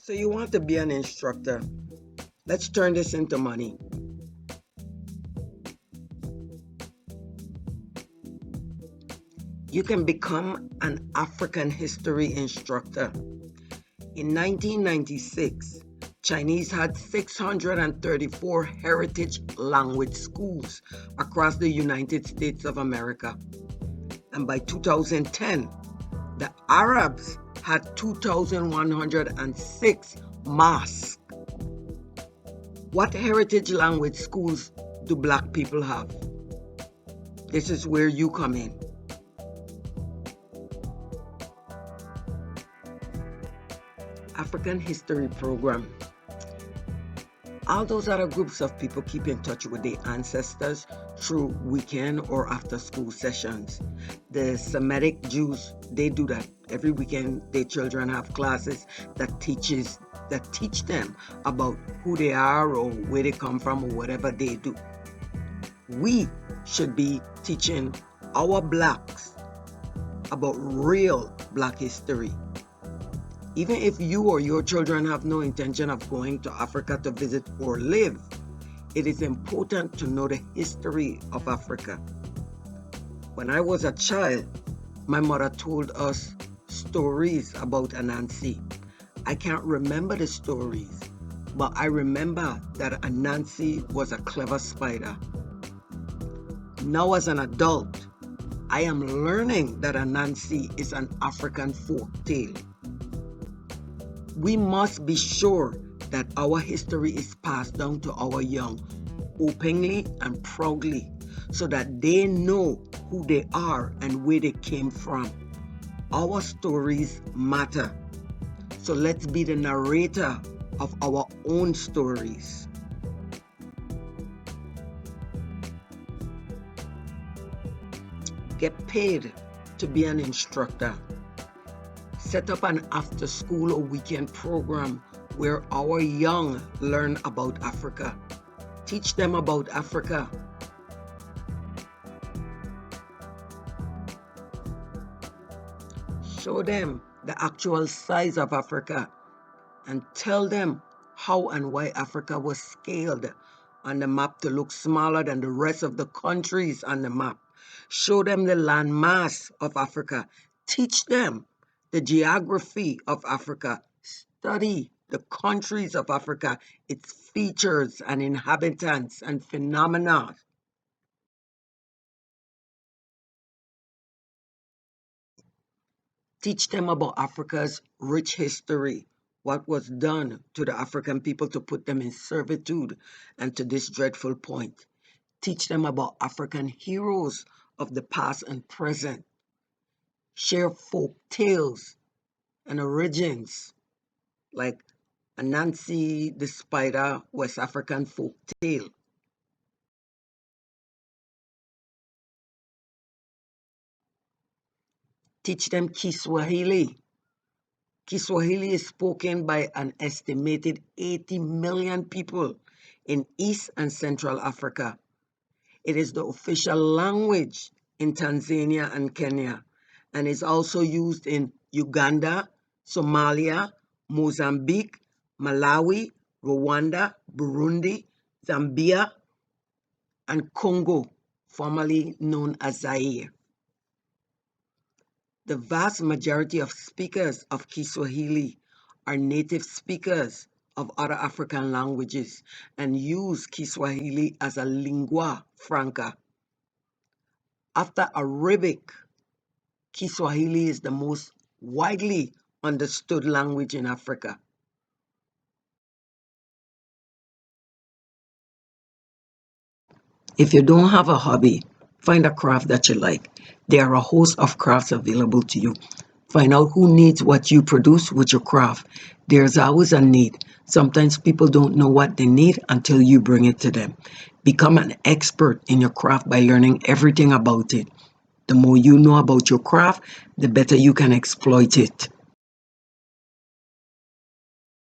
So you want to be an instructor. Let's turn this into money. You can become an African history instructor. In 1996, Chinese had 634 heritage language schools across the United States of America. And by 2010, the Arabs had 2,106 mosques. What heritage language schools do Black people have? This is where you come in. African History Program. All those other groups of people keep in touch with their ancestors through weekend or after school sessions. The Semitic Jews, they do that every weekend. Their children have classes that teach them about who they are or where they come from or whatever they do. We should be teaching our Blacks about real Black history. Even if you or your children have no intention of going to Africa to visit or live, it is important to know the history of Africa. When I was a child, my mother told us stories about Anansi. I can't remember the stories, but I remember that Anansi was a clever spider. Now as an adult, I am learning that Anansi is an African folk tale. We must be sure that our history is passed down to our young openly and proudly so that they know who they are and where they came from. Our stories matter. So let's be the narrator of our own stories. Get paid to be an instructor. Set up an after-school or weekend program where our young learn about Africa. Teach them about Africa. Show them the actual size of Africa and tell them how and why Africa was scaled on the map to look smaller than the rest of the countries on the map. Show them the landmass of Africa. Teach them the geography of Africa. Study the countries of Africa, its features and inhabitants and phenomena. Teach them about Africa's rich history, what was done to the African people to put them in servitude and to this dreadful point. Teach them about African heroes of the past and present. Share folk tales and origins like Anansi the Spider, West African folk tale. Teach them Kiswahili. Kiswahili is spoken by an estimated 80 million people in East and Central Africa. It is the official language in Tanzania and Kenya, and is also used in Uganda, Somalia, Mozambique, Malawi, Rwanda, Burundi, Zambia, and Congo, formerly known as Zaire. The vast majority of speakers of Kiswahili are native speakers of other African languages and use Kiswahili as a lingua franca. After Arabic, Kiswahili is the most widely understood language in Africa. If you don't have a hobby, find a craft that you like. There are a host of crafts available to you. Find out who needs what you produce with your craft. There's always a need. Sometimes people don't know what they need until you bring it to them. Become an expert in your craft by learning everything about it. The more you know about your craft, the better you can exploit it.